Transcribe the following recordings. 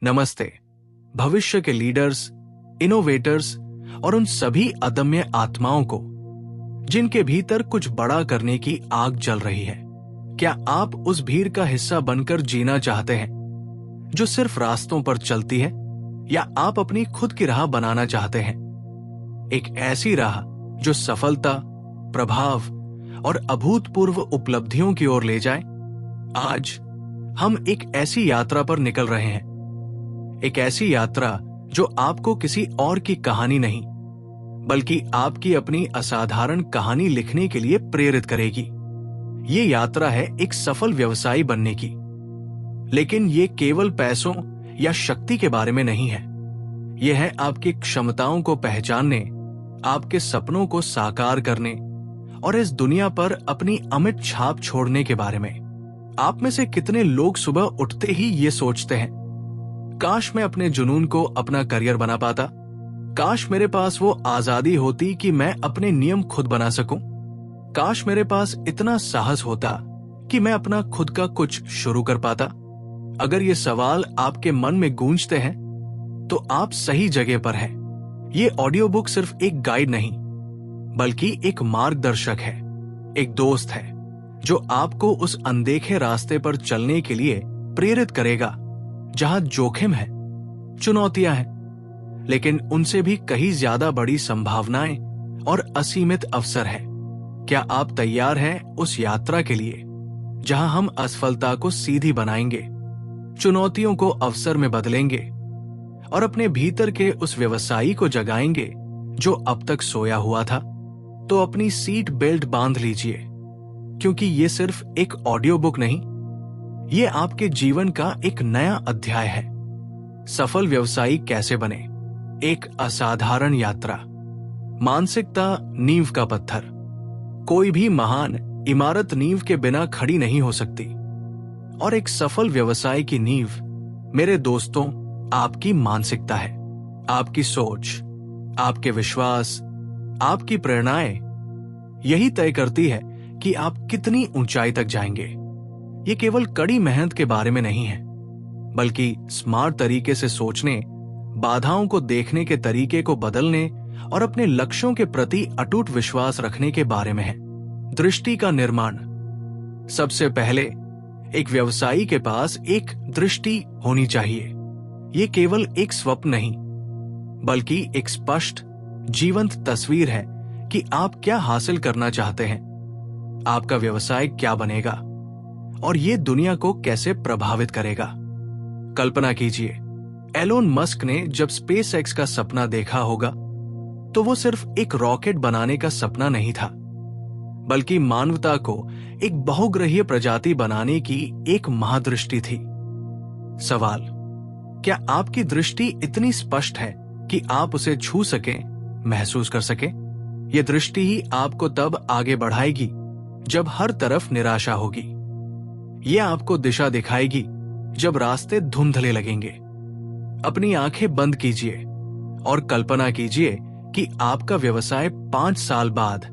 नमस्ते। भविष्य के लीडर्स, इनोवेटर्स और उन सभी अदम्य आत्माओं को जिनके भीतर कुछ बड़ा करने की आग जल रही है। क्या आप उस भीड़ का हिस्सा बनकर जीना चाहते हैं जो सिर्फ रास्तों पर चलती है, या आप अपनी खुद की राह बनाना चाहते हैं? एक ऐसी राह जो सफलता, प्रभाव और अभूतपूर्व उपलब्धियों की ओर ले जाए। आज हम एक ऐसी यात्रा पर निकल रहे हैं, एक ऐसी यात्रा जो आपको किसी और की कहानी नहीं बल्कि आपकी अपनी असाधारण कहानी लिखने के लिए प्रेरित करेगी। ये यात्रा है एक सफल व्यवसायी बनने की, लेकिन ये केवल पैसों या शक्ति के बारे में नहीं है। यह है आपकी क्षमताओं को पहचानने, आपके सपनों को साकार करने और इस दुनिया पर अपनी अमिट छाप छोड़ने के बारे में। आप में से कितने लोग सुबह उठते ही ये सोचते हैं, काश मैं अपने जुनून को अपना करियर बना पाता, काश मेरे पास वो आजादी होती कि मैं अपने नियम खुद बना सकूं, काश मेरे पास इतना साहस होता कि मैं अपना खुद का कुछ शुरू कर पाता। अगर ये सवाल आपके मन में गूंजते हैं तो आप सही जगह पर हैं। ये ऑडियो बुक सिर्फ एक गाइड नहीं बल्कि एक मार्गदर्शक है, एक दोस्त है जो आपको उस अनदेखे रास्ते पर चलने के लिए प्रेरित करेगा जहां जोखिम है, चुनौतियां हैं, लेकिन उनसे भी कहीं ज्यादा बड़ी संभावनाएं और असीमित अवसर है। क्या आप तैयार हैं उस यात्रा के लिए जहां हम असफलता को सीधी बनाएंगे, चुनौतियों को अवसर में बदलेंगे और अपने भीतर के उस व्यवसायी को जगाएंगे जो अब तक सोया हुआ था? तो अपनी सीट बेल्ट बांध लीजिए, क्योंकि ये सिर्फ एक ऑडियो बुक नहीं, ये आपके जीवन का एक नया अध्याय है। सफल व्यवसायी कैसे बने, एक असाधारण यात्रा। मानसिकता नींव का पत्थर। कोई भी महान इमारत नींव के बिना खड़ी नहीं हो सकती, और एक सफल व्यवसाय की नींव, मेरे दोस्तों, आपकी मानसिकता है। आपकी सोच, आपके विश्वास, आपकी प्रेरणाएं यही तय करती है कि आप कितनी ऊंचाई तक जाएंगे। ये केवल कड़ी मेहनत के बारे में नहीं है, बल्कि स्मार्ट तरीके से सोचने, बाधाओं को देखने के तरीके को बदलने और अपने लक्ष्यों के प्रति अटूट विश्वास रखने के बारे में है। दृष्टि का निर्माण। सबसे पहले एक व्यवसायी के पास एक दृष्टि होनी चाहिए। ये केवल एक स्वप्न नहीं, बल्कि एक स्पष्ट, जीवंत तस्वीर है कि आप क्या हासिल करना चाहते हैं, आपका व्यवसाय क्या बनेगा और ये दुनिया को कैसे प्रभावित करेगा। कल्पना कीजिए, एलोन मस्क ने जब स्पेसएक्स का सपना देखा होगा तो वो सिर्फ एक रॉकेट बनाने का सपना नहीं था, बल्कि मानवता को एक बहुग्रहीय प्रजाति बनाने की एक महादृष्टि थी। सवाल, क्या आपकी दृष्टि इतनी स्पष्ट है कि आप उसे छू सकें, महसूस कर सकें? यह दृष्टि ही आपको तब आगे बढ़ाएगी जब हर तरफ निराशा होगी। यह आपको दिशा दिखाएगी जब रास्ते धुंधले लगेंगे। अपनी आंखें बंद कीजिए और कल्पना कीजिए कि आपका व्यवसाय 5 साल बाद,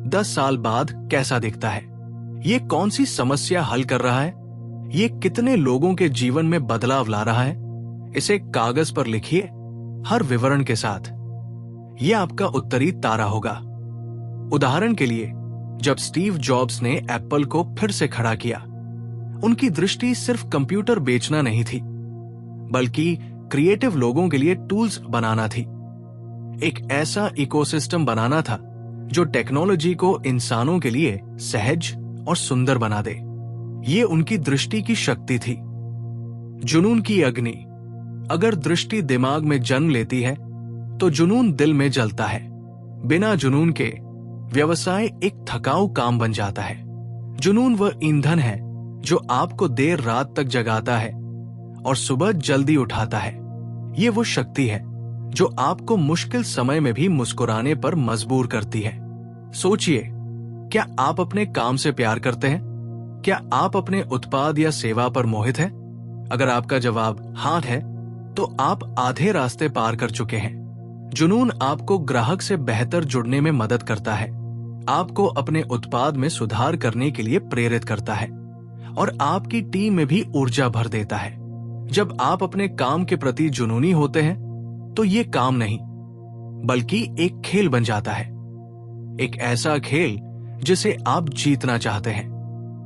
10 साल बाद कैसा दिखता है। ये कौन सी समस्या हल कर रहा है, ये कितने लोगों के जीवन में बदलाव ला रहा है। इसे कागज पर लिखिए, हर विवरण के साथ। यह आपका उत्तरी तारा होगा। उदाहरण के लिए, जब स्टीव जॉब्स ने एप्पल को फिर से खड़ा किया, उनकी दृष्टि सिर्फ कंप्यूटर बेचना नहीं थी, बल्कि क्रिएटिव लोगों के लिए टूल्स बनाना थी। एक ऐसा इकोसिस्टम बनाना था जो टेक्नोलॉजी को इंसानों के लिए सहज और सुंदर बना दे। ये उनकी दृष्टि की शक्ति थी। जुनून की अग्नि। अगर दृष्टि दिमाग में जन्म लेती है तो जुनून दिल में जलता है। बिना जुनून के व्यवसाय एक थकाऊ काम बन जाता है। जुनून वह ईंधन है जो आपको देर रात तक जगाता है और सुबह जल्दी उठाता है। ये वो शक्ति है जो आपको मुश्किल समय में भी मुस्कुराने पर मजबूर करती है। सोचिए, क्या आप अपने काम से प्यार करते हैं? क्या आप अपने उत्पाद या सेवा पर मोहित हैं? अगर आपका जवाब हाँ है, तो आप आधे रास्ते पार कर चुके हैं। जुनून आपको ग्राहक से बेहतर जुड़ने में मदद करता है, आपको अपने उत्पाद में सुधार करने के लिए प्रेरित करता है और आपकी टीम में भी ऊर्जा भर देता है। जब आप अपने काम के प्रति जुनूनी होते हैं तो ये काम नहीं बल्कि एक खेल बन जाता है, एक ऐसा खेल जिसे आप जीतना चाहते हैं।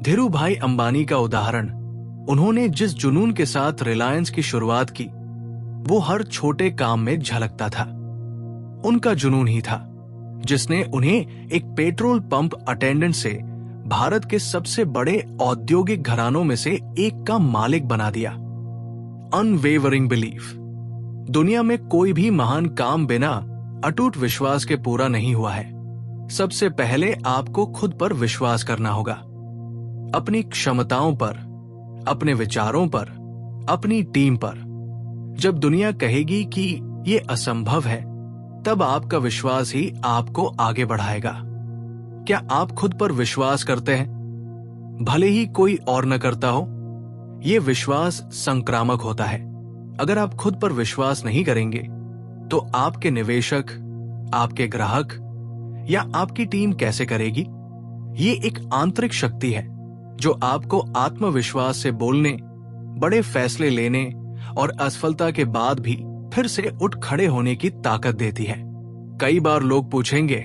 धीरू भाई अंबानी का उदाहरण, उन्होंने जिस जुनून के साथ रिलायंस की शुरुआत की वो हर छोटे काम में झलकता था। उनका जुनून ही था जिसने उन्हें एक पेट्रोल पंप अटेंडेंट से भारत के सबसे बड़े औद्योगिक घरानों में से एक का मालिक बना दिया। Unwavering belief. दुनिया में कोई भी महान काम बिना अटूट विश्वास के पूरा नहीं हुआ है। सबसे पहले आपको खुद पर विश्वास करना होगा, अपनी क्षमताओं पर, अपने विचारों पर, अपनी टीम पर। जब दुनिया कहेगी कि ये असंभव है, तब आपका विश्वास ही आपको आगे बढ़ाएगा। क्या आप खुद पर विश्वास करते हैं? भले ही कोई और न करता हो, ये विश्वास संक्रामक होता है। अगर आप खुद पर विश्वास नहीं करेंगे तो आपके निवेशक, आपके ग्राहक या आपकी टीम कैसे करेगी? ये एक आंतरिक शक्ति है जो आपको आत्मविश्वास से बोलने, बड़े फैसले लेने और असफलता के बाद भी फिर से उठ खड़े होने की ताकत देती है। कई बार लोग पूछेंगे,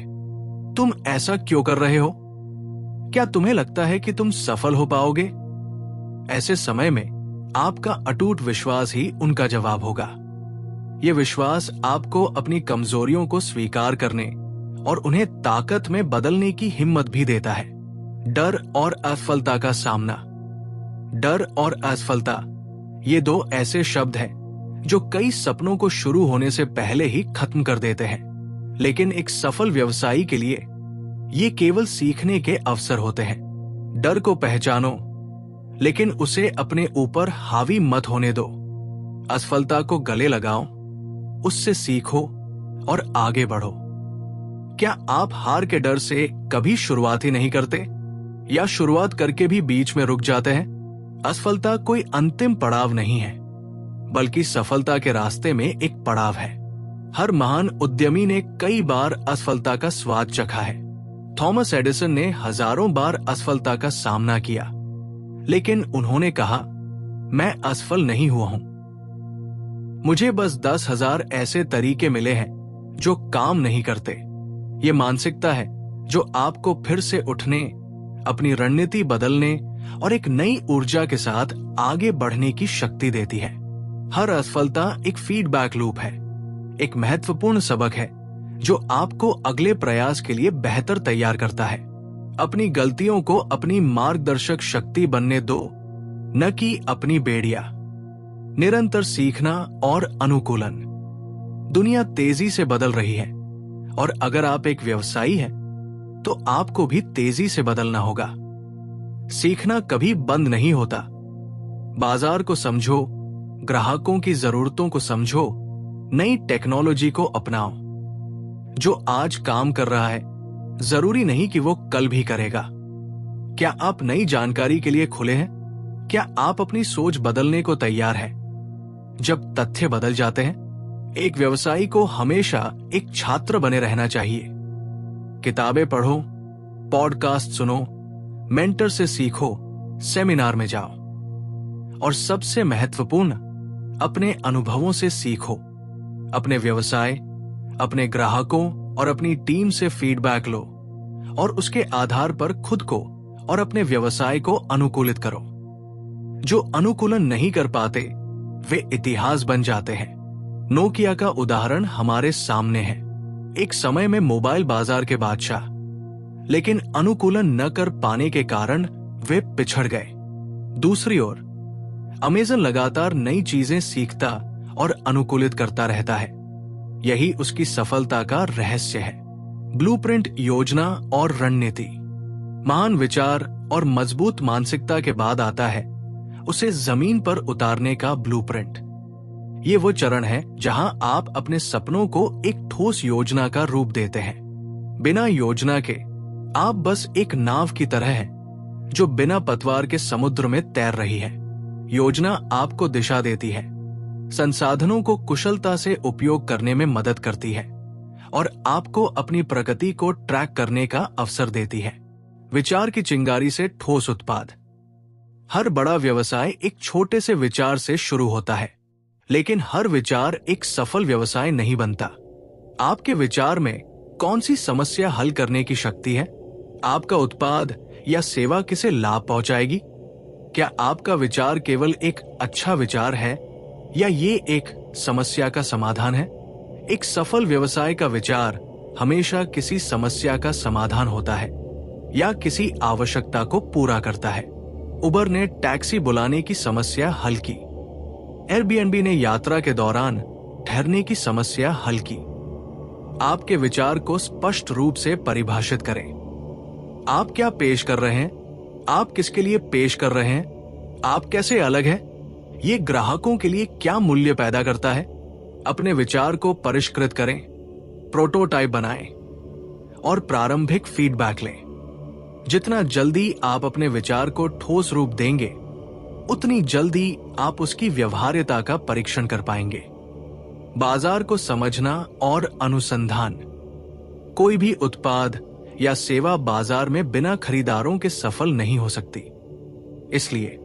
तुम ऐसा क्यों कर रहे हो? क्या तुम्हें लगता है कि तुम सफल हो पाओगे? ऐसे समय में आपका अटूट विश्वास ही उनका जवाब होगा। यह विश्वास आपको अपनी कमजोरियों को स्वीकार करने और उन्हें ताकत में बदलने की हिम्मत भी देता है। डर और असफलता का सामना। डर और असफलता, ये दो ऐसे शब्द हैं जो कई सपनों को शुरू होने से पहले ही खत्म कर देते हैं। लेकिन एक सफल व्यवसायी के लिए ये केवल सीखने के अवसर होते हैं। डर को पहचानो, लेकिन उसे अपने ऊपर हावी मत होने दो। असफलता को गले लगाओ, उससे सीखो और आगे बढ़ो। क्या आप हार के डर से कभी शुरुआत ही नहीं करते, या शुरुआत करके भी बीच में रुक जाते हैं? असफलता कोई अंतिम पड़ाव नहीं है, बल्कि सफलता के रास्ते में एक पड़ाव है। हर महान उद्यमी ने कई बार असफलता का स्वाद चखा है। थॉमस एडिसन ने हजारों बार असफलता का सामना किया, लेकिन उन्होंने कहा, मैं असफल नहीं हुआ हूं। मुझे बस 10,000 ऐसे तरीके मिले हैं जो काम नहीं करते। ये मानसिकता है जो आपको फिर से उठने, अपनी रणनीति बदलने और एक नई ऊर्जा के साथ आगे बढ़ने की शक्ति देती है। हर असफलता एक फीडबैक लूप है, एक महत्वपूर्ण सबक है जो आपको अगले प्रयास के लिए बेहतर तैयार करता है। अपनी गलतियों को अपनी मार्गदर्शक शक्ति बनने दो, न कि अपनी बेड़िया। निरंतर सीखना और अनुकूलन। दुनिया तेजी से बदल रही है और अगर आप एक व्यवसायी हैं, तो आपको भी तेजी से बदलना होगा। सीखना कभी बंद नहीं होता। बाजार को समझो, ग्राहकों की जरूरतों को समझो, नई टेक्नोलॉजी को अपनाओ। जो आज काम कर रहा है, जरूरी नहीं कि वो कल भी करेगा। क्या आप नई जानकारी के लिए खुले हैं? क्या आप अपनी सोच बदलने को तैयार हैं? जब तथ्य बदल जाते हैं, एक व्यवसायी को हमेशा एक छात्र बने रहना चाहिए। किताबें पढ़ो, पॉडकास्ट सुनो, मेंटर से सीखो, सेमिनार में जाओ और सबसे महत्वपूर्ण, अपने अनुभवों से सीखो। अपने व्यवसाय, अपने ग्राहकों और अपनी टीम से फीडबैक लो और उसके आधार पर खुद को और अपने व्यवसाय को अनुकूलित करो। जो अनुकूलन नहीं कर पाते वे इतिहास बन जाते हैं। नोकिया का उदाहरण हमारे सामने है। एक समय में मोबाइल बाजार के बादशाह, लेकिन अनुकूलन न कर पाने के कारण वे पिछड़ गए। दूसरी ओर अमेज़न लगातार नई चीजें सीखता और अनुकूलित करता रहता है। यही उसकी सफलता का रहस्य है। ब्लूप्रिंट योजना और रणनीति। महान विचार और मजबूत मानसिकता के बाद आता है उसे जमीन पर उतारने का ब्लूप्रिंट। ये वो चरण है जहां आप अपने सपनों को एक ठोस योजना का रूप देते हैं। बिना योजना के आप बस एक नाव की तरह हैं जो बिना पतवार के समुद्र में तैर रही है। योजना आपको दिशा देती है, संसाधनों को कुशलता से उपयोग करने में मदद करती है और आपको अपनी प्रगति को ट्रैक करने का अवसर देती है। विचार की चिंगारी से ठोस उत्पाद। हर बड़ा व्यवसाय एक छोटे से विचार से शुरू होता है, लेकिन हर विचार एक सफल व्यवसाय नहीं बनता। आपके विचार में कौन सी समस्या हल करने की शक्ति है? आपका उत्पाद या सेवा किसे लाभ पहुंचाएगी? क्या आपका विचार केवल एक अच्छा विचार है या ये एक समस्या का समाधान है? एक सफल व्यवसाय का विचार हमेशा किसी समस्या का समाधान होता है या किसी आवश्यकता को पूरा करता है। उबर ने टैक्सी बुलाने की समस्या हल की। एयरबीएनबी ने यात्रा के दौरान ठहरने की समस्या हल की। आपके विचार को स्पष्ट रूप से परिभाषित करें। आप क्या पेश कर रहे हैं? आप किसके लिए पेश कर रहे हैं? आप कैसे अलग हैं? ये ग्राहकों के लिए क्या मूल्य पैदा करता है? अपने विचार को परिष्कृत करें, प्रोटोटाइप बनाएं और प्रारंभिक फीडबैक लें। जितना जल्दी आप अपने विचार को ठोस रूप देंगे, उतनी जल्दी आप उसकी व्यवहार्यता का परीक्षण कर पाएंगे। बाजार को समझना और अनुसंधान। कोई भी उत्पाद या सेवा बाजार में बिना खरीदारों के सफल नहीं हो सकती। इसलिए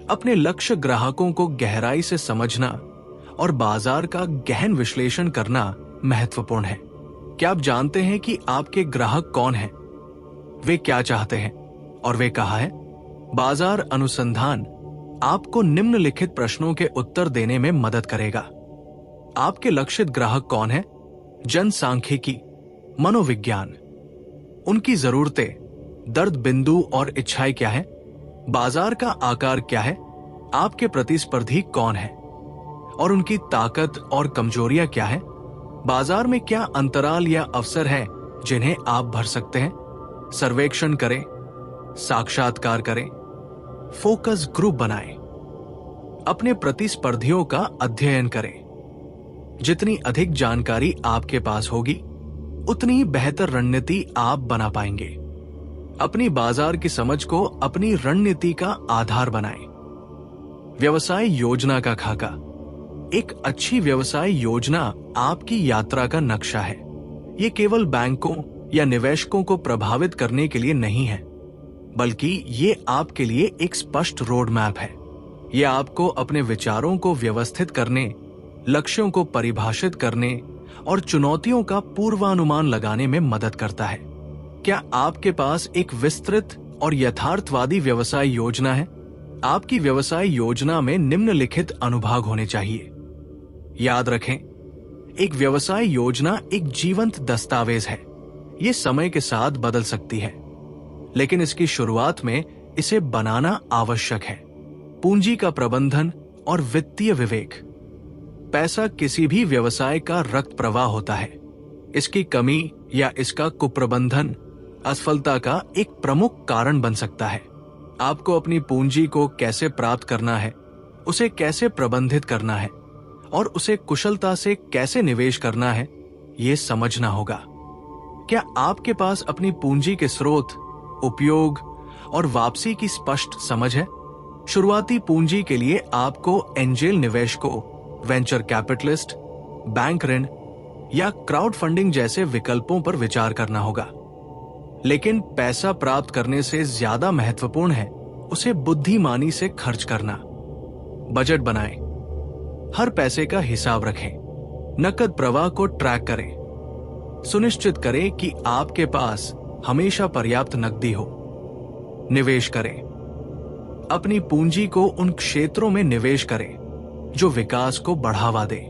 अपने लक्ष्य ग्राहकों को गहराई से समझना और बाजार का गहन विश्लेषण करना महत्वपूर्ण है। क्या आप जानते हैं कि आपके ग्राहक कौन हैं? वे क्या चाहते हैं और वे कहाँ हैं? बाजार अनुसंधान आपको निम्नलिखित प्रश्नों के उत्तर देने में मदद करेगा। आपके लक्षित ग्राहक कौन हैं? जनसांख्यिकी, मनोविज्ञान, उनकी जरूरतें, दर्द बिंदु और इच्छाएं क्या हैं? बाजार का आकार क्या है? आपके प्रतिस्पर्धी कौन है और उनकी ताकत और कमजोरियां क्या है? बाजार में क्या अंतराल या अवसर हैं जिन्हें आप भर सकते हैं? सर्वेक्षण करें, साक्षात्कार करें, फोकस ग्रुप बनाएं, अपने प्रतिस्पर्धियों का अध्ययन करें। जितनी अधिक जानकारी आपके पास होगी, उतनी बेहतर रणनीति आप बना पाएंगे। अपनी बाजार की समझ को अपनी रणनीति का आधार बनाएं। व्यवसाय योजना का खाका। एक अच्छी व्यवसाय योजना आपकी यात्रा का नक्शा है। ये केवल बैंकों या निवेशकों को प्रभावित करने के लिए नहीं है, बल्कि ये आपके लिए एक स्पष्ट रोड मैप है। ये आपको अपने विचारों को व्यवस्थित करने, लक्ष्यों को परिभाषित करने और चुनौतियों का पूर्वानुमान लगाने में मदद करता है। क्या आपके पास एक विस्तृत और यथार्थवादी व्यवसाय योजना है? आपकी व्यवसाय योजना में निम्नलिखित अनुभाग होने चाहिए। याद रखें, एक व्यवसाय योजना एक जीवंत दस्तावेज है। ये समय के साथ बदल सकती है, लेकिन इसकी शुरुआत में इसे बनाना आवश्यक है। पूंजी का प्रबंधन और वित्तीय विवेक। पैसा किसी भी व्यवसाय का रक्त प्रवाह होता है। इसकी कमी या इसका कुप्रबंधन असफलता का एक प्रमुख कारण बन सकता है। आपको अपनी पूंजी को कैसे प्राप्त करना है, उसे कैसे प्रबंधित करना है और उसे कुशलता से कैसे निवेश करना है, ये समझना होगा। क्या आपके पास अपनी पूंजी के स्रोत, उपयोग और वापसी की स्पष्ट समझ है? शुरुआती पूंजी के लिए आपको एंजेल निवेशकों, वेंचर कैपिटलिस्ट, बैंक ऋण या क्राउड फंडिंग जैसे विकल्पों पर विचार करना होगा। लेकिन पैसा प्राप्त करने से ज्यादा महत्वपूर्ण है उसे बुद्धिमानी से खर्च करना। बजट बनाएं, हर पैसे का हिसाब रखें, नकद प्रवाह को ट्रैक करें, सुनिश्चित करें कि आपके पास हमेशा पर्याप्त नकदी हो। निवेश करें, अपनी पूंजी को उन क्षेत्रों में निवेश करें जो विकास को बढ़ावा दे।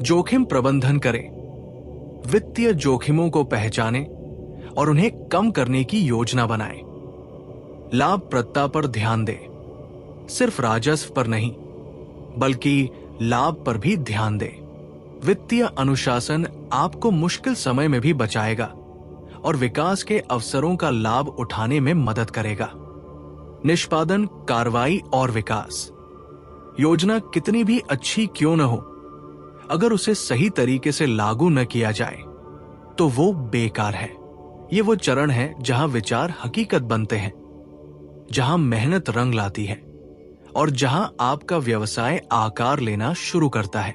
जोखिम प्रबंधन करें, वित्तीय जोखिमों को पहचानें और उन्हें कम करने की योजना बनाएं। लाभप्रदता पर ध्यान दें, सिर्फ राजस्व पर नहीं बल्कि लाभ पर भी ध्यान दें। वित्तीय अनुशासन आपको मुश्किल समय में भी बचाएगा और विकास के अवसरों का लाभ उठाने में मदद करेगा। निष्पादन, कार्रवाई और विकास। योजना कितनी भी अच्छी क्यों न हो, अगर उसे सही तरीके से लागू न किया जाए तो वो बेकार है। ये वो चरण है जहां विचार हकीकत बनते हैं, जहां मेहनत रंग लाती है और जहां आपका व्यवसाय आकार लेना शुरू करता है।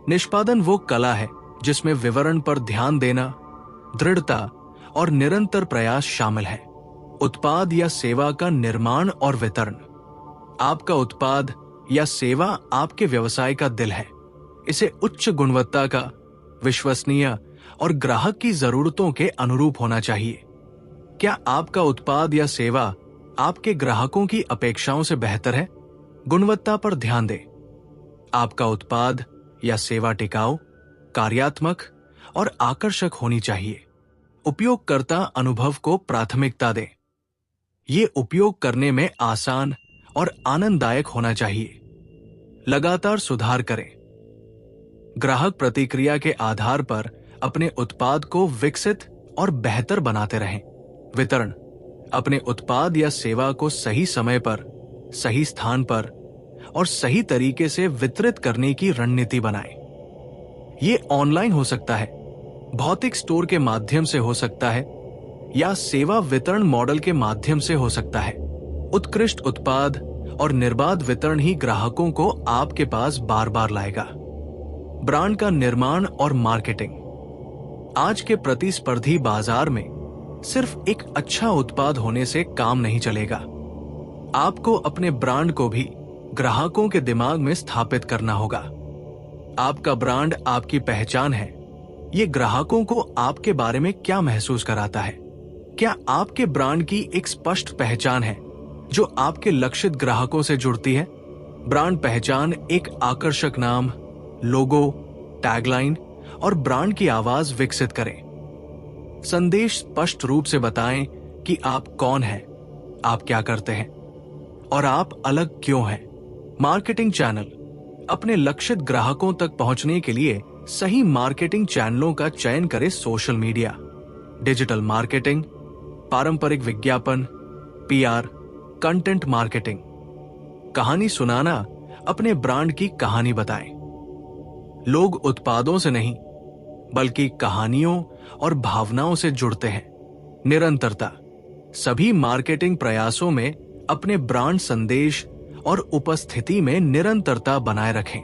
निष्पादन वो कला है जिसमें विवरण पर ध्यान देना, दृढ़ता और निरंतर प्रयास शामिल है। उत्पाद या सेवा का निर्माण और वितरण। आपका उत्पाद या सेवा आपके व्यवसाय का दिल है। इसे उच्च गुणवत्ता का, विश्वसनीय और ग्राहक की जरूरतों के अनुरूप होना चाहिए। क्या आपका उत्पाद या सेवा आपके ग्राहकों की अपेक्षाओं से बेहतर है? गुणवत्ता पर ध्यान दें। आपका उत्पाद या सेवा टिकाऊ, कार्यात्मक और आकर्षक होनी चाहिए। उपयोगकर्ता अनुभव को प्राथमिकता दें। ये उपयोग करने में आसान और आनंददायक होना चाहिए। लगातार सुधार करें। ग्राहक प्रतिक्रिया के आधार पर अपने उत्पाद को विकसित और बेहतर बनाते रहें। वितरण: अपने उत्पाद या सेवा को सही समय पर, सही स्थान पर और सही तरीके से वितरित करने की रणनीति बनाएं। ये ऑनलाइन हो सकता है, भौतिक स्टोर के माध्यम से हो सकता है या सेवा वितरण मॉडल के माध्यम से हो सकता है। उत्कृष्ट उत्पाद और निर्बाध वितरण ही ग्राहकों को आपके पास बार बार लाएगा। ब्रांड का निर्माण और मार्केटिंग: आज के प्रतिस्पर्धी बाजार में सिर्फ एक अच्छा उत्पाद होने से काम नहीं चलेगा। आपको अपने ब्रांड को भी ग्राहकों के दिमाग में स्थापित करना होगा। आपका ब्रांड आपकी पहचान है। ये ग्राहकों को आपके बारे में क्या महसूस कराता है? क्या आपके ब्रांड की एक स्पष्ट पहचान है जो आपके लक्षित ग्राहकों से जुड़ती है? ब्रांड पहचान एक आकर्षक नाम, लोगो, टैगलाइन और ब्रांड की आवाज विकसित करें। संदेश स्पष्ट रूप से बताएं कि आप कौन हैं, आप क्या करते हैं और आप अलग क्यों हैं। मार्केटिंग चैनल: अपने लक्षित ग्राहकों तक पहुंचने के लिए सही मार्केटिंग चैनलों का चयन करें। सोशल मीडिया, डिजिटल मार्केटिंग, पारंपरिक विज्ञापन, पीआर, कंटेंट मार्केटिंग। कहानी सुनाना: अपने ब्रांड की कहानी बताएं। लोग उत्पादों से नहीं बल्कि कहानियों और भावनाओं से जुड़ते हैं। निरंतरता: सभी मार्केटिंग प्रयासों में अपने ब्रांड संदेश और उपस्थिति में निरंतरता बनाए रखें।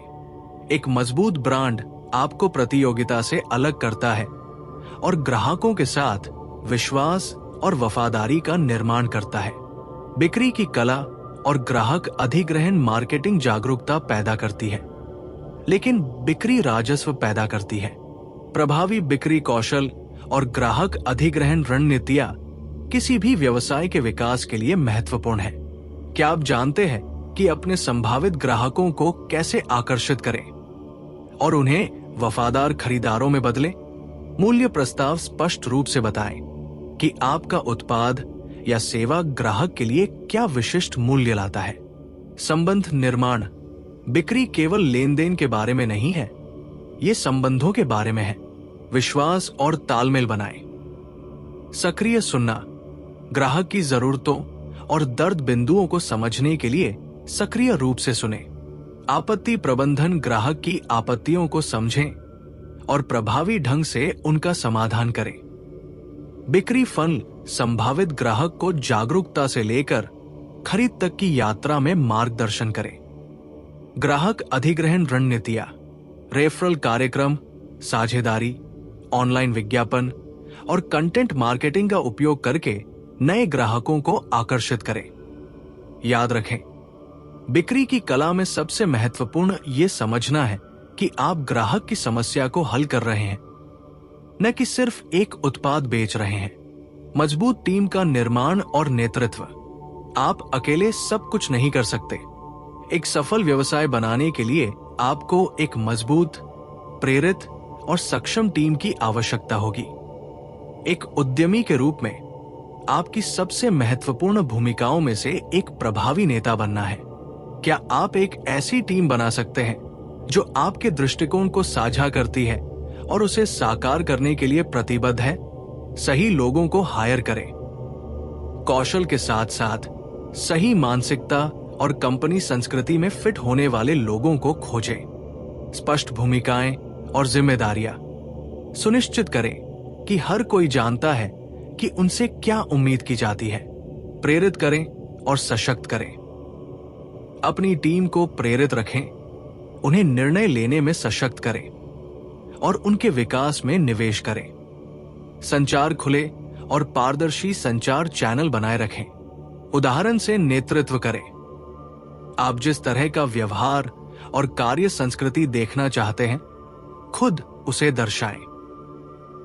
एक मजबूत ब्रांड आपको प्रतियोगिता से अलग करता है और ग्राहकों के साथ विश्वास और वफादारी का निर्माण करता है। बिक्री की कला और ग्राहक अधिग्रहण मार्केटिंग जागरूकता पैदा करती है, लेकिन बिक्री राजस्व पैदा करती है। प्रभावी बिक्री कौशल और ग्राहक अधिग्रहण रणनीतियां किसी भी व्यवसाय के विकास के लिए महत्वपूर्ण है। क्या आप जानते हैं कि अपने संभावित ग्राहकों को कैसे आकर्षित करें और उन्हें वफादार खरीदारों में बदलें? मूल्य प्रस्ताव स्पष्ट रूप से बताएं कि आपका उत्पाद या सेवा ग्राहक के लिए क्या विशिष्ट मूल्य लाता है। संबंध निर्माण: बिक्री केवल लेन देन के बारे में नहीं है, ये संबंधों के बारे में है। विश्वास और तालमेल बनाएं। सक्रिय सुनना: ग्राहक की जरूरतों और दर्द बिंदुओं को समझने के लिए सक्रिय रूप से सुने। आपत्ति प्रबंधन: ग्राहक की आपत्तियों को समझें और प्रभावी ढंग से उनका समाधान करें। बिक्री फनल: संभावित ग्राहक को जागरूकता से लेकर खरीद तक की यात्रा में मार्गदर्शन करें। ग्राहक अधिग्रहण रणनीतियां: रेफरल कार्यक्रम, साझेदारी, ऑनलाइन विज्ञापन और कंटेंट मार्केटिंग का उपयोग करके नए ग्राहकों को आकर्षित करें। याद रखें, बिक्री की कला में सबसे महत्वपूर्ण ये समझना है कि आप ग्राहक की समस्या को हल कर रहे हैं, न कि सिर्फ एक उत्पाद बेच रहे हैं। मजबूत टीम का निर्माण और नेतृत्व: आप अकेले सब कुछ नहीं कर सकते। एक सफल व्यवसाय बनाने के लिए आपको एक मजबूत, प्रेरित और सक्षम टीम की आवश्यकता होगी। एक उद्यमी के रूप में आपकी सबसे महत्वपूर्ण भूमिकाओं में से एक प्रभावी नेता बनना है। क्या आप एक ऐसी टीम बना सकते हैं जो आपके दृष्टिकोण को साझा करती है और उसे साकार करने के लिए प्रतिबद्ध है? सही लोगों को हायर करें। कौशल के साथ साथ सही मानसिकता और कंपनी संस्कृति में फिट होने वाले लोगों को खोजें। स्पष्ट भूमिकाएं और जिम्मेदारियां: सुनिश्चित करें कि हर कोई जानता है कि उनसे क्या उम्मीद की जाती है। प्रेरित करें और सशक्त करें। अपनी टीम को प्रेरित रखें, उन्हें निर्णय लेने में सशक्त करें और उनके विकास में निवेश करें। संचार: खुले और पारदर्शी संचार चैनल बनाए रखें। उदाहरण से नेतृत्व करें। आप जिस तरह का व्यवहार और कार्य संस्कृति देखना चाहते हैं, खुद उसे दर्शाएं,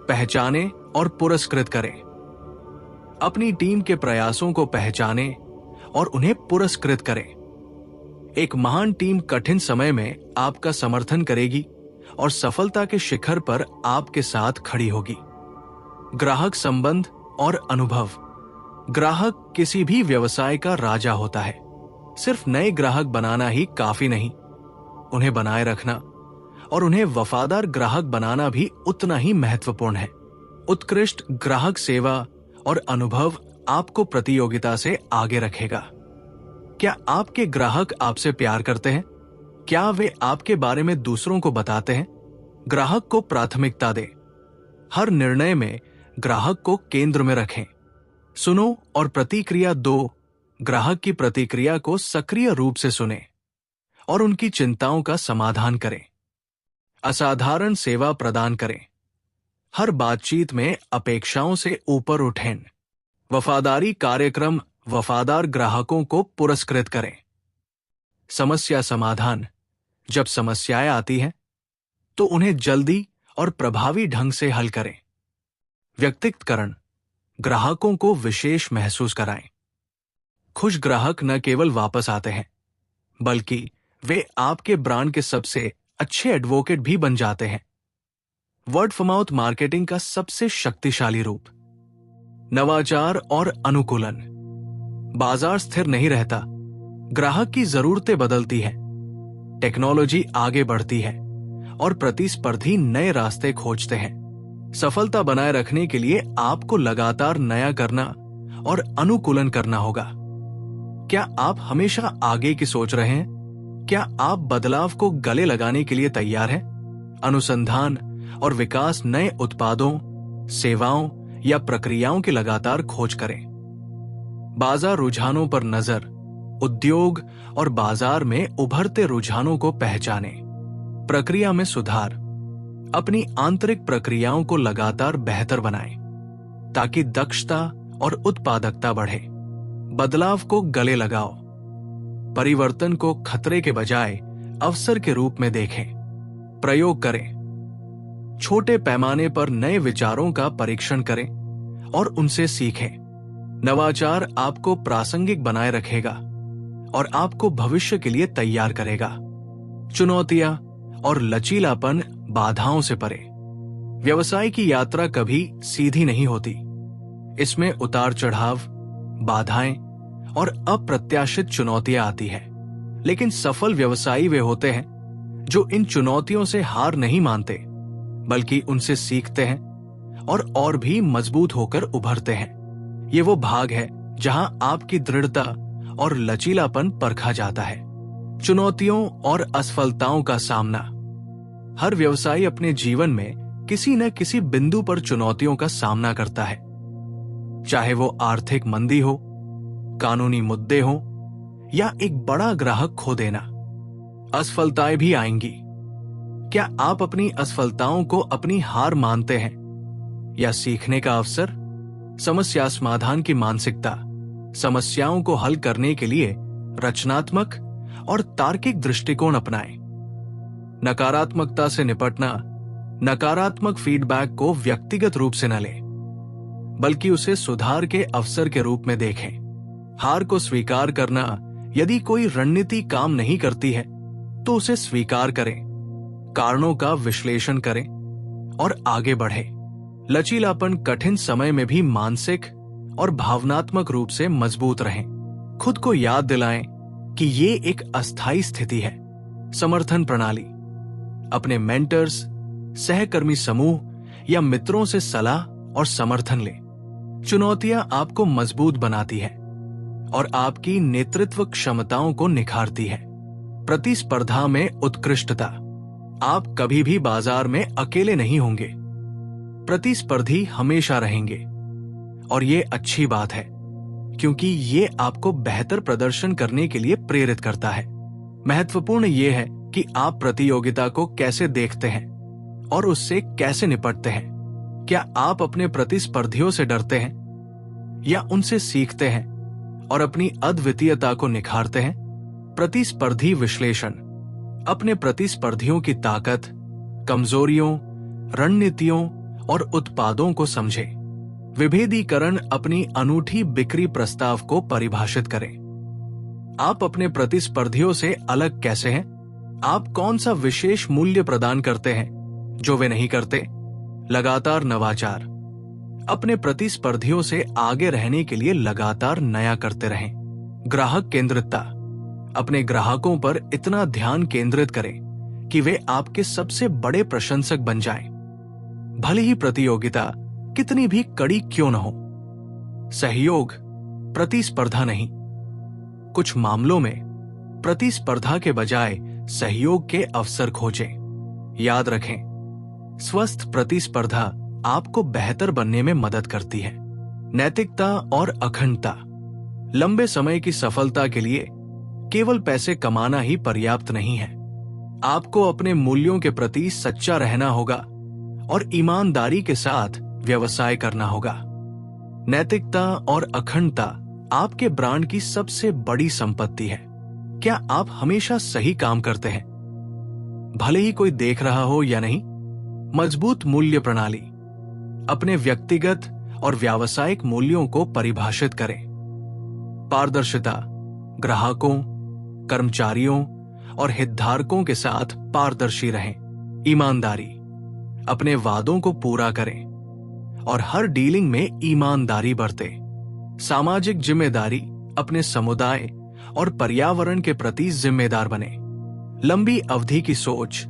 पहचानें और पुरस्कृत करें। अपनी टीम के प्रयासों को पहचानें और उन्हें पुरस्कृत करें। एक महान टीम कठिन समय में आपका समर्थन करेगी और सफलता के शिखर पर आपके साथ खड़ी होगी। ग्राहक संबंध और अनुभव। ग्राहक किसी भी व्यवसाय का राजा होता है। सिर्फ नए ग्राहक बनाना ही काफी नहीं, उन्हें बनाए रखना और उन्हें वफादार ग्राहक बनाना भी उतना ही महत्वपूर्ण है। उत्कृष्ट ग्राहक सेवा और अनुभव आपको प्रतियोगिता से आगे रखेगा। क्या आपके ग्राहक आपसे प्यार करते हैं? क्या वे आपके बारे में दूसरों को बताते हैं? ग्राहक को प्राथमिकता दें। हर निर्णय में ग्राहक को केंद्र में रखें। सुनो और प्रतिक्रिया दो। ग्राहक की प्रतिक्रिया को सक्रिय रूप से सुनें और उनकी चिंताओं का समाधान करें। असाधारण सेवा प्रदान करें। हर बातचीत में अपेक्षाओं से ऊपर उठें। वफादारी कार्यक्रम वफादार ग्राहकों को पुरस्कृत करें। समस्या समाधान। जब समस्याएं आती हैं तो उन्हें जल्दी और प्रभावी ढंग से हल करें। व्यक्तिगतकरण। ग्राहकों को विशेष महसूस कराएं। खुश ग्राहक न केवल वापस आते हैं, बल्कि वे आपके ब्रांड के सबसे अच्छे एडवोकेट भी बन जाते हैं। वर्ड ऑफ माउथ मार्केटिंग का सबसे शक्तिशाली रूप। नवाचार और अनुकूलन। बाजार स्थिर नहीं रहता, ग्राहक की जरूरतें बदलती हैं। टेक्नोलॉजी आगे बढ़ती है और प्रतिस्पर्धी नए रास्ते खोजते हैं। सफलता बनाए रखने के लिए आपको लगातार नया करना और अनुकूलन करना होगा। क्या आप हमेशा आगे की सोच रहे हैं? क्या आप बदलाव को गले लगाने के लिए तैयार हैं? अनुसंधान और विकास नए उत्पादों, सेवाओं या प्रक्रियाओं की लगातार खोज करें। बाजार रुझानों पर नजर। उद्योग और बाजार में उभरते रुझानों को पहचानें। प्रक्रिया में सुधार। अपनी आंतरिक प्रक्रियाओं को लगातार बेहतर बनाएं ताकि दक्षता और उत्पादकता बढ़े। बदलाव को गले लगाओ। परिवर्तन को खतरे के बजाय अवसर के रूप में देखें। प्रयोग करें। छोटे पैमाने पर नए विचारों का परीक्षण करें और उनसे सीखें। नवाचार आपको प्रासंगिक बनाए रखेगा और आपको भविष्य के लिए तैयार करेगा। चुनौतियां और लचीलापन बाधाओं से परे। व्यवसाय की यात्रा कभी सीधी नहीं होती। इसमें उतार चढ़ाव, बाधाएं और अप्रत्याशित चुनौतियां आती है। लेकिन सफल व्यवसायी वे होते हैं जो इन चुनौतियों से हार नहीं मानते, बल्कि उनसे सीखते हैं और भी मजबूत होकर उभरते हैं। ये वो भाग है जहां आपकी दृढ़ता और लचीलापन परखा जाता है। चुनौतियों और असफलताओं का सामना। हर व्यवसायी अपने जीवन में किसी न किसी बिंदु पर चुनौतियों का सामना करता है, चाहे वो आर्थिक मंदी हो, कानूनी मुद्दे हो या एक बड़ा ग्राहक खो देना। असफलताएं भी आएंगी। क्या आप अपनी असफलताओं को अपनी हार मानते हैं या सीखने का अवसर? समस्या समाधान की मानसिकता। समस्याओं को हल करने के लिए रचनात्मक और तार्किक दृष्टिकोण अपनाएं। नकारात्मकता से निपटना। नकारात्मक फीडबैक को व्यक्तिगत रूप से न लें, बल्कि उसे सुधार के अवसर के रूप में देखें। हार को स्वीकार करना। यदि कोई रणनीति काम नहीं करती है तो उसे स्वीकार करें, कारणों का विश्लेषण करें और आगे बढ़ें। लचीलापन। कठिन समय में भी मानसिक और भावनात्मक रूप से मजबूत रहें। खुद को याद दिलाएं कि ये एक अस्थायी स्थिति है। समर्थन प्रणाली। अपने मेंटर्स, सहकर्मी समूह या मित्रों से सलाह और समर्थन लें। चुनौतियां आपको मजबूत बनाती है और आपकी नेतृत्व क्षमताओं को निखारती है। प्रतिस्पर्धा में उत्कृष्टता। आप कभी भी बाजार में अकेले नहीं होंगे। प्रतिस्पर्धी हमेशा रहेंगे और ये अच्छी बात है, क्योंकि ये आपको बेहतर प्रदर्शन करने के लिए प्रेरित करता है। महत्वपूर्ण ये है कि आप प्रतियोगिता को कैसे देखते हैं और उससे कैसे निपटते हैं। क्या आप अपने प्रतिस्पर्धियों से डरते हैं या उनसे सीखते हैं और अपनी अद्वितीयता को निखारते हैं? प्रतिस्पर्धी विश्लेषण, अपने प्रतिस्पर्धियों की ताकत, कमजोरियों, रणनीतियों और उत्पादों को समझें। विभेदीकरण, अपनी अनूठी बिक्री प्रस्ताव को परिभाषित करें। आप अपने प्रतिस्पर्धियों से अलग कैसे हैं? आप कौन सा विशेष मूल्य प्रदान करते हैं जो वे नहीं करते? लगातार नवाचार, अपने प्रतिस्पर्धियों से आगे रहने के लिए लगातार नया करते रहें। ग्राहक केंद्रितता, अपने ग्राहकों पर इतना ध्यान केंद्रित करें कि वे आपके सबसे बड़े प्रशंसक बन जाएं, भले ही प्रतियोगिता कितनी भी कड़ी क्यों न हो। सहयोग, प्रतिस्पर्धा नहीं। कुछ मामलों में प्रतिस्पर्धा के बजाय सहयोग के अवसर खोजें। याद रखें, स्वस्थ प्रतिस्पर्धा आपको बेहतर बनने में मदद करती है। नैतिकता और अखंडता, लंबे समय की सफलता के लिए केवल पैसे कमाना ही पर्याप्त नहीं है। आपको अपने मूल्यों के प्रति सच्चा रहना होगा और ईमानदारी के साथ व्यवसाय करना होगा। नैतिकता और अखंडता आपके ब्रांड की सबसे बड़ी संपत्ति है। क्या आप हमेशा सही काम करते हैं, भले ही कोई देख रहा हो या नहीं? मजबूत मूल्य प्रणाली, अपने व्यक्तिगत और व्यावसायिक मूल्यों को परिभाषित करें। पारदर्शिता, ग्राहकों, कर्मचारियों और हितधारकों के साथ पारदर्शी रहें। ईमानदारी, अपने वादों को पूरा करें और हर डीलिंग में ईमानदारी बरतें। सामाजिक जिम्मेदारी, अपने समुदाय और पर्यावरण के प्रति जिम्मेदार बने। लंबी अवधि की सोच,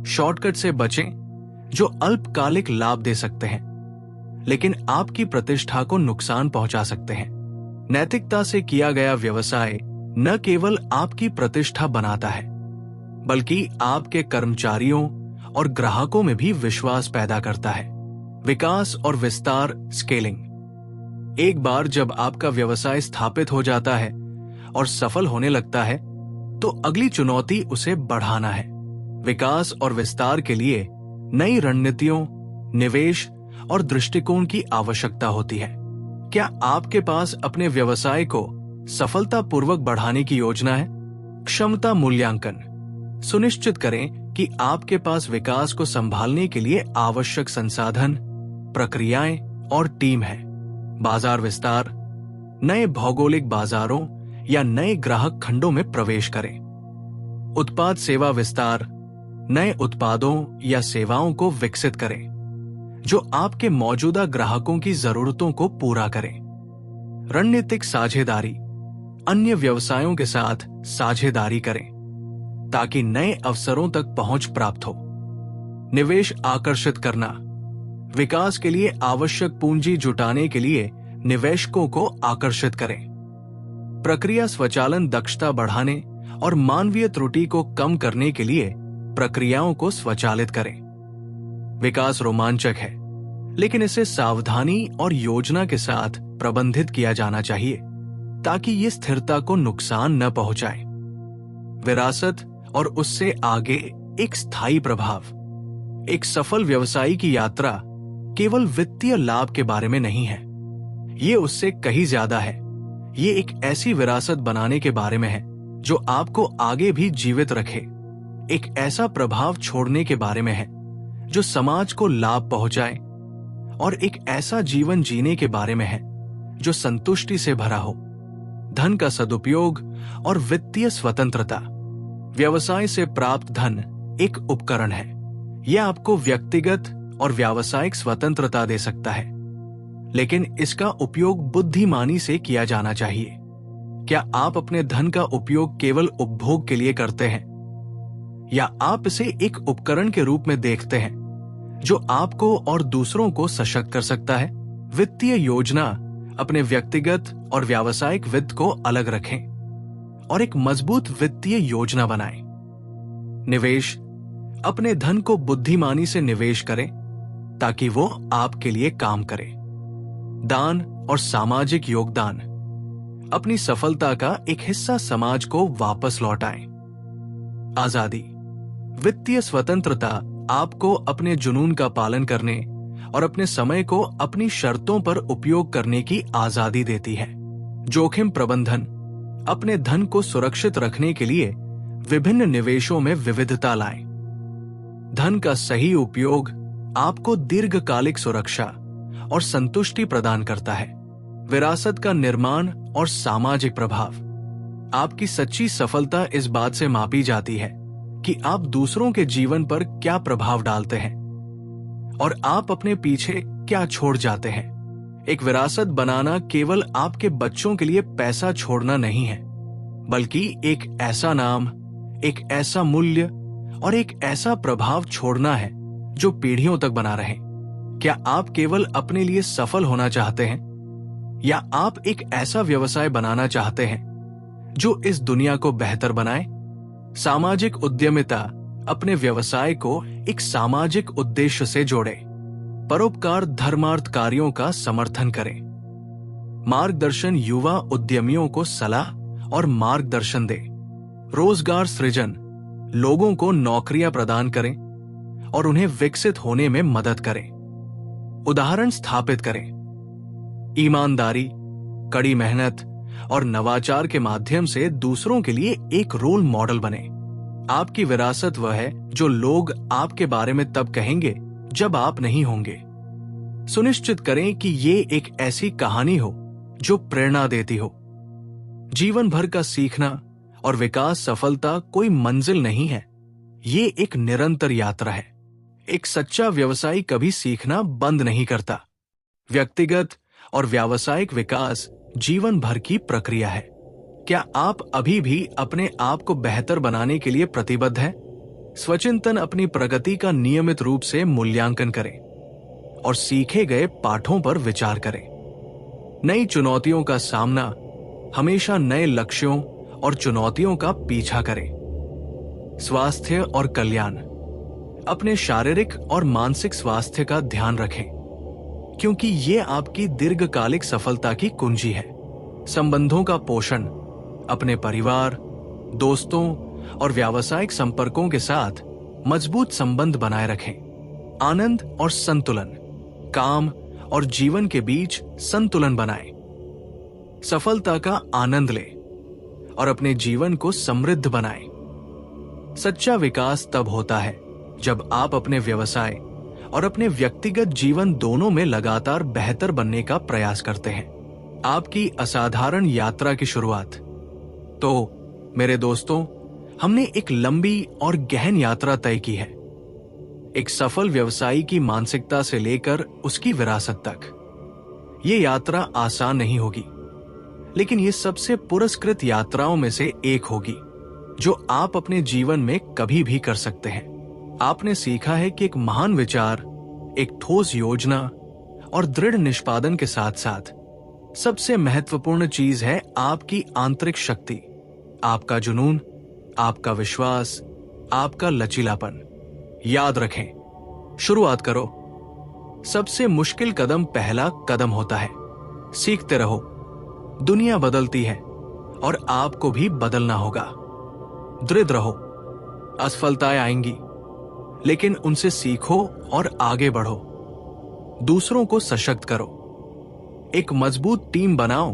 शॉर्टकट से बचें जो अल्पकालिक लाभ दे सकते हैं लेकिन आपकी प्रतिष्ठा को नुकसान पहुंचा सकते हैं। नैतिकता से किया गया व्यवसाय न केवल आपकी प्रतिष्ठा बनाता है बल्कि आपके कर्मचारियों और ग्राहकों में भी विश्वास पैदा करता है। विकास और विस्तार, स्केलिंग, एक बार जब आपका व्यवसाय स्थापित हो जाता है और सफल होने लगता है तो अगली चुनौती उसे बढ़ाना है। विकास और विस्तार के लिए नई रणनीतियों, निवेश और दृष्टिकोण की आवश्यकता होती है। क्या आपके पास अपने व्यवसाय को सफलतापूर्वक बढ़ाने की योजना है? क्षमता मूल्यांकन, सुनिश्चित करें कि आपके पास विकास को संभालने के लिए आवश्यक संसाधन, प्रक्रियाएं और टीम है। बाजार विस्तार, नए भौगोलिक बाजारों या नए ग्राहक खंडों में प्रवेश करें। उत्पाद सेवा विस्तार, नए उत्पादों या सेवाओं को विकसित करें जो आपके मौजूदा ग्राहकों की जरूरतों को पूरा करें। रणनीतिक साझेदारी, अन्य व्यवसायों के साथ साझेदारी करें ताकि नए अवसरों तक पहुंच प्राप्त हो। निवेश आकर्षित करना, विकास के लिए आवश्यक पूंजी जुटाने के लिए निवेशकों को आकर्षित करें। प्रक्रिया स्वचालन, दक्षता बढ़ाने और मानवीय त्रुटि को कम करने के लिए प्रक्रियाओं को स्वचालित करें। विकास रोमांचक है लेकिन इसे सावधानी और योजना के साथ प्रबंधित किया जाना चाहिए ताकि ये स्थिरता को नुकसान न पहुंचाए। विरासत और उससे आगे एक स्थायी प्रभाव, एक सफल व्यवसायी की यात्रा केवल वित्तीय लाभ के बारे में नहीं है, ये उससे कहीं ज्यादा है। ये एक ऐसी विरासत बनाने के बारे में है जो आपको आगे भी जीवित रखे, एक ऐसा प्रभाव छोड़ने के बारे में है जो समाज को लाभ पहुंचाए और एक ऐसा जीवन जीने के बारे में है जो संतुष्टि से भरा हो। धन का सदुपयोग और वित्तीय स्वतंत्रता, व्यवसाय से प्राप्त धन एक उपकरण है। यह आपको व्यक्तिगत और व्यावसायिक स्वतंत्रता दे सकता है लेकिन इसका उपयोग बुद्धिमानी से किया जाना चाहिए। क्या आप अपने धन का उपयोग केवल उपभोग के लिए करते हैं या आप इसे एक उपकरण के रूप में देखते हैं जो आपको और दूसरों को सशक्त कर सकता है? वित्तीय योजना, अपने व्यक्तिगत और व्यावसायिक वित्त को अलग रखें और एक मजबूत वित्तीय योजना बनाएं। निवेश, अपने धन को बुद्धिमानी से निवेश करें ताकि वो आपके लिए काम करे। दान और सामाजिक योगदान, अपनी सफलता का एक हिस्सा समाज को वापस लौटाएं। आजादी, वित्तीय स्वतंत्रता आपको अपने जुनून का पालन करने और अपने समय को अपनी शर्तों पर उपयोग करने की आजादी देती है। जोखिम प्रबंधन, अपने धन को सुरक्षित रखने के लिए विभिन्न निवेशों में विविधता लाएं। धन का सही उपयोग आपको दीर्घकालिक सुरक्षा और संतुष्टि प्रदान करता है। विरासत का निर्माण और सामाजिक प्रभाव। आपकी सच्ची सफलता इस बात से मापी जाती है कि आप दूसरों के जीवन पर क्या प्रभाव डालते हैं और आप अपने पीछे क्या छोड़ जाते हैं। एक विरासत बनाना केवल आपके बच्चों के लिए पैसा छोड़ना नहीं है, बल्कि एक ऐसा नाम, एक ऐसा मूल्य और एक ऐसा प्रभाव छोड़ना है जो पीढ़ियों तक बना रहे। क्या आप केवल अपने लिए सफल होना चाहते हैं, या आप एक ऐसा व्यवसाय बनाना चाहते हैं जो इस दुनिया को बेहतर बनाए? सामाजिक उद्यमिता अपने व्यवसाय को एक सामाजिक उद्देश्य से जोड़े। परोपकार धर्मार्थ कार्यों का समर्थन करें। मार्गदर्शन युवा उद्यमियों को सलाह और मार्गदर्शन दे। रोजगार सृजन लोगों को नौकरियां प्रदान करें और उन्हें विकसित होने में मदद करें। उदाहरण स्थापित करें। ईमानदारी, कड़ी मेहनत और नवाचार के माध्यम से दूसरों के लिए एक रोल मॉडल बने। आपकी विरासत वह है जो लोग आपके बारे में तब कहेंगे जब आप नहीं होंगे। सुनिश्चित करें कि ये एक ऐसी कहानी हो जो प्रेरणा देती हो। जीवन भर का सीखना और विकास सफलता कोई मंजिल नहीं है, ये एक निरंतर यात्रा है। एक सच्चा व्यवसायी कभी सीखना बंद नहीं करता। व्यक्तिगत और व्यावसायिक विकास जीवन भर की प्रक्रिया है। क्या आप अभी भी अपने आप को बेहतर बनाने के लिए प्रतिबद्ध हैं? स्वचिंतन अपनी प्रगति का नियमित रूप से मूल्यांकन करें और सीखे गए पाठों पर विचार करें। नई चुनौतियों का सामना हमेशा नए लक्ष्यों और चुनौतियों का पीछा करें। स्वास्थ्य और कल्याण। अपने शारीरिक और मानसिक स्वास्थ्य का ध्यान रखें, क्योंकि ये आपकी दीर्घकालिक सफलता की कुंजी है। संबंधों का पोषण। अपने परिवार, दोस्तों और व्यावसायिक संपर्कों के साथ मजबूत संबंध बनाए रखें। आनंद और संतुलन। काम और जीवन के बीच संतुलन बनाएं। सफलता का आनंद लें और अपने जीवन को समृद्ध बनाएं। सच्चा विकास तब होता है जब आप अपने व्यवसाय और अपने व्यक्तिगत जीवन दोनों में लगातार बेहतर बनने का प्रयास करते हैं। आपकी असाधारण यात्रा की शुरुआत। तो मेरे दोस्तों, हमने एक लंबी और गहन यात्रा तय की है, एक सफल व्यवसायी की मानसिकता से लेकर उसकी विरासत तक। ये यात्रा आसान नहीं होगी, लेकिन ये सबसे पुरस्कृत यात्राओं में से एक होगी जो आप अपने जीवन में कभी भी कर सकते हैं। आपने सीखा है कि एक महान विचार, एक ठोस योजना और दृढ़ निष्पादन के साथ साथ सबसे महत्वपूर्ण चीज है आपकी आंतरिक शक्ति, आपका जुनून, आपका विश्वास, आपका लचीलापन। याद रखें, शुरुआत करो। सबसे मुश्किल कदम पहला कदम होता है। सीखते रहो। दुनिया बदलती है और आपको भी बदलना होगा। दृढ़ रहो। असफलताएं आएंगी, लेकिन उनसे सीखो और आगे बढ़ो। दूसरों को सशक्त करो। एक मजबूत टीम बनाओ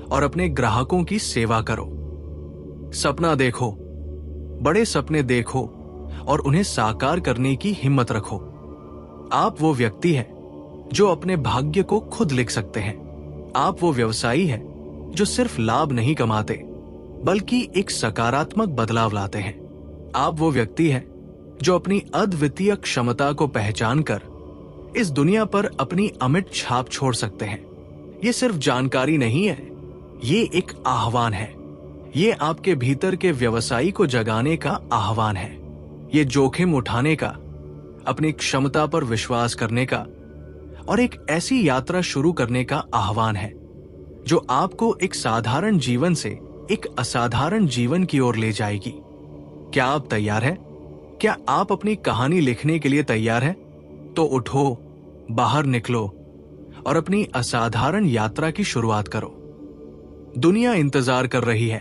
और अपने ग्राहकों की सेवा करो। सपना देखो, बड़े सपने देखो और उन्हें साकार करने की हिम्मत रखो। आप वो व्यक्ति हैं जो अपने भाग्य को खुद लिख सकते हैं। आप वो व्यवसायी हैं जो सिर्फ लाभ नहीं कमाते, बल्कि एक सकारात्मक बदलाव लाते हैं। आप वो व्यक्ति हैं जो अपनी अद्वितीय क्षमता को पहचानकर इस दुनिया पर अपनी अमिट छाप छोड़ सकते हैं। ये सिर्फ जानकारी नहीं है, ये एक आह्वान है। ये आपके भीतर के व्यवसायी को जगाने का आह्वान है। ये जोखिम उठाने का, अपनी क्षमता पर विश्वास करने का और एक ऐसी यात्रा शुरू करने का आह्वान है जो आपको एक साधारण जीवन से एक असाधारण जीवन की ओर ले जाएगी। क्या आप तैयार हैं? क्या आप अपनी कहानी लिखने के लिए तैयार हैं? तो उठो, बाहर निकलो और अपनी असाधारण यात्रा की शुरुआत करो। दुनिया इंतजार कर रही है।